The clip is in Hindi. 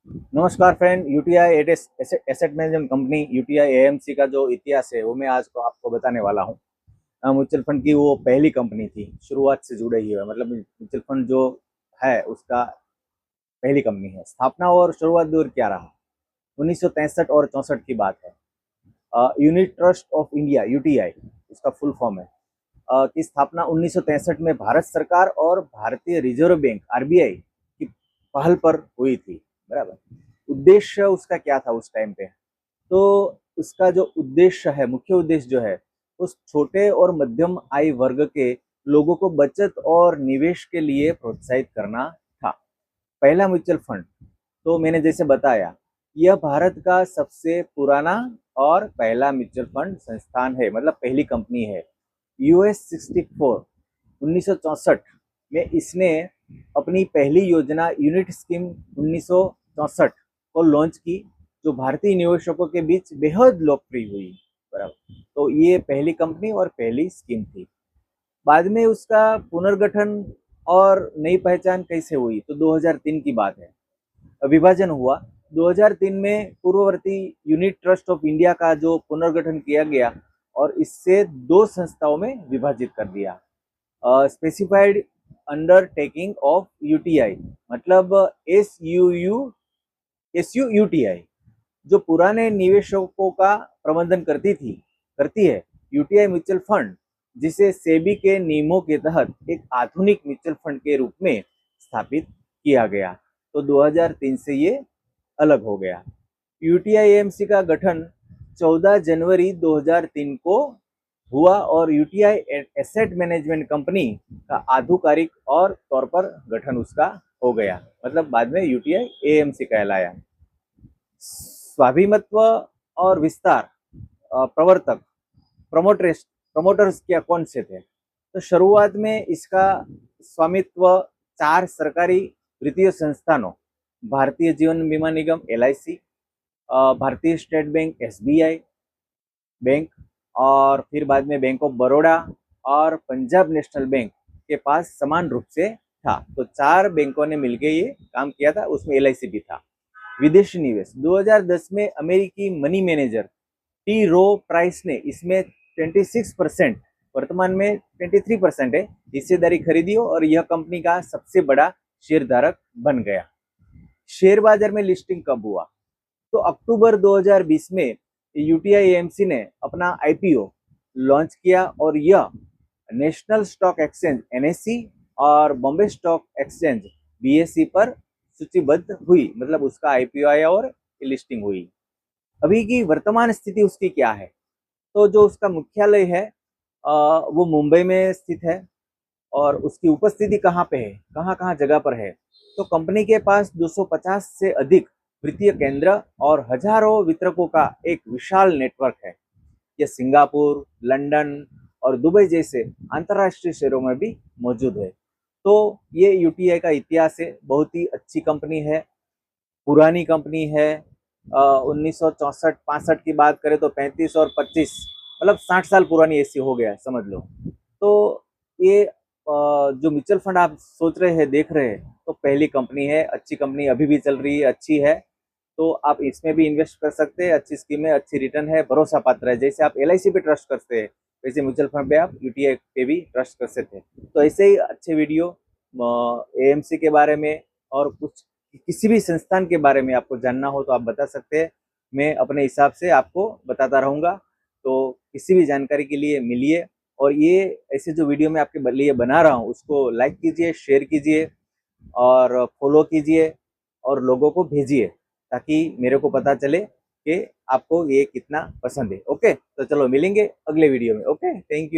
नमस्कार friend. UTI asset management company UTI AMC का जो इतिहास है वो मैं आज को आपको बताने वाला हूँ। म्यूचुअल फंड की वो पहली कंपनी थी, शुरुआत से जुड़े ही हुए, मतलब म्यूचुअल फंड जो है उसका पहली कंपनी है। स्थापना और शुरुआत दौर क्या रहा? 1963 और 64 की बात है। Unit trust of India UTI उसका फुल फॉर्म है, की स्थापना 1963 में भारत सरकार और भारतीय रिजर्व बैंक आरबीआई की पहल पर हुई थी। बराबर। उद्देश्य उसका क्या था उस टाइम पे? तो उसका जो उद्देश्य है, मुख्य उद्देश्य जो है, उस छोटे और मध्यम आय वर्ग के लोगों को बचत और निवेश के लिए प्रोत्साहित करना था। पहला म्यूचुअल फंड, तो मैंने जैसे बताया, यह भारत का सबसे पुराना और पहला म्यूचुअल फंड संस्थान है, मतलब पहली कंपनी है। यूएस 64 1964 में इसने अपनी पहली योजना यूनिट स्कीम 1964 को लॉन्च की, जो भारतीय निवेशकों के बीच बेहद लोकप्रिय हुई। बराबर। तो ये पहली कंपनी और पहली स्कीम थी। बाद में उसका पुनर्गठन और नई पहचान कैसे हुई? तो 2003 की बात है। विभाजन हुआ 2003 में। पूर्ववर्ती यूनिट ट्रस्ट ऑफ इंडिया का जो पुनर्गठन किया गया और इससे दो संस्थाओं में विभाजित कर दिया। स्पेसिफाइड अंडरटेकिंग ऑफ यूटीआई, मतलब एसयूयूटीआई, जो पुराने निवेशकों का प्रबंधन करती है। यूटीआई म्यूचुअल फंड, जिसे सेबी के नियमों के तहत एक आधुनिक म्यूचुअल फंड के रूप में स्थापित किया गया। तो 2003 से ये अलग हो गया। यूटीआई एएमसी का गठन 14 जनवरी 2003 को हुआ और यूटीआई एसेट मैनेजमेंट कंपनी का आधिकारिक और तौर पर गठन उसका हो गया, मतलब बाद में यूटीआई एएमसी कहलाया। स्वाभिमत्व और विस्तार, प्रवर्तक, प्रमोटर्स क्या कौन से थे? तो शुरुआत में इसका स्वामित्व 4 सरकारी वित्तीय संस्थानों, भारतीय जीवन बीमा निगम एलआईसी, भारतीय स्टेट बैंक एसबीआई बैंक, और फिर बाद में बैंक ऑफ बड़ौदा और पंजाब नेशनल बैंक के पास समान रूप से था। तो 4 बैंकों ने मिलकर ये काम किया था, उसमें एलआईसी भी था। विदेशी निवेश 2010 में अमेरिकी मनी मैनेजर टी रो प्राइस ने इसमें 26%, वर्तमान में 23% है, हिस्सेदारी खरीदी और यह कंपनी का सबसे बड़ा शेयरधारक बन गया। शेयर बाजार में लिस्टिंग कब हुआ? तो अक्टूबर 2020 में यूटीआई एएमसी ने अपना आईपीओ लॉन्च किया और यह नेशनल स्टॉक एक्सचेंज एनएससी और बॉम्बे स्टॉक एक्सचेंज बीएसई पर सूचीबद्ध हुई, मतलब उसका आईपीओ आया और लिस्टिंग हुई। अभी की वर्तमान स्थिति उसकी क्या है? तो जो उसका मुख्यालय है वो मुंबई में स्थित है। और उसकी उपस्थिति कहाँ पे है, कहाँ कहाँ जगह पर है? तो कंपनी के पास 250 से अधिक वित्तीय केंद्र और हजारों वितरकों का एक विशाल नेटवर्क है। यह सिंगापुर, लंदन और दुबई जैसे अंतर्राष्ट्रीय शहरों में भी मौजूद है। तो ये यूटीआई का इतिहास है, बहुत ही अच्छी कंपनी है, पुरानी कंपनी है। 1964-65 की बात करें तो 35 और 25, मतलब 60 साल पुरानी ऐसी हो गया समझ लो। तो ये जो म्यूचुअल फंड आप सोच रहे हैं, देख रहे हैं, तो पहली कंपनी है, अच्छी कंपनी, अभी भी चल रही है, अच्छी है। तो आप इसमें भी इन्वेस्ट कर सकते हैं, अच्छी स्कीम है, अच्छी रिटर्न है, भरोसा पात्र है। जैसे आप एलआईसी पे ट्रस्ट करते हैं, वैसे म्यूचुअल फंड पे आप यूटीआई पे भी ट्रस्ट कर सकते हैं। तो ऐसे ही अच्छे वीडियो एएमसी के बारे में और कुछ किसी भी संस्थान के बारे में आपको जानना हो तो आप बता सकते हैं, मैं अपने हिसाब से आपको बताता रहूँगा। तो किसी भी जानकारी के लिए मिलिए, और ये ऐसे जो वीडियो मैं आपके लिए बना रहा हूँ उसको लाइक कीजिए, शेयर कीजिए और फॉलो कीजिए और लोगों को भेजिए, ताकि मेरे को पता चले कि आपको ये कितना पसंद है। ओके, तो चलो मिलेंगे अगले वीडियो में। Okay, thank you.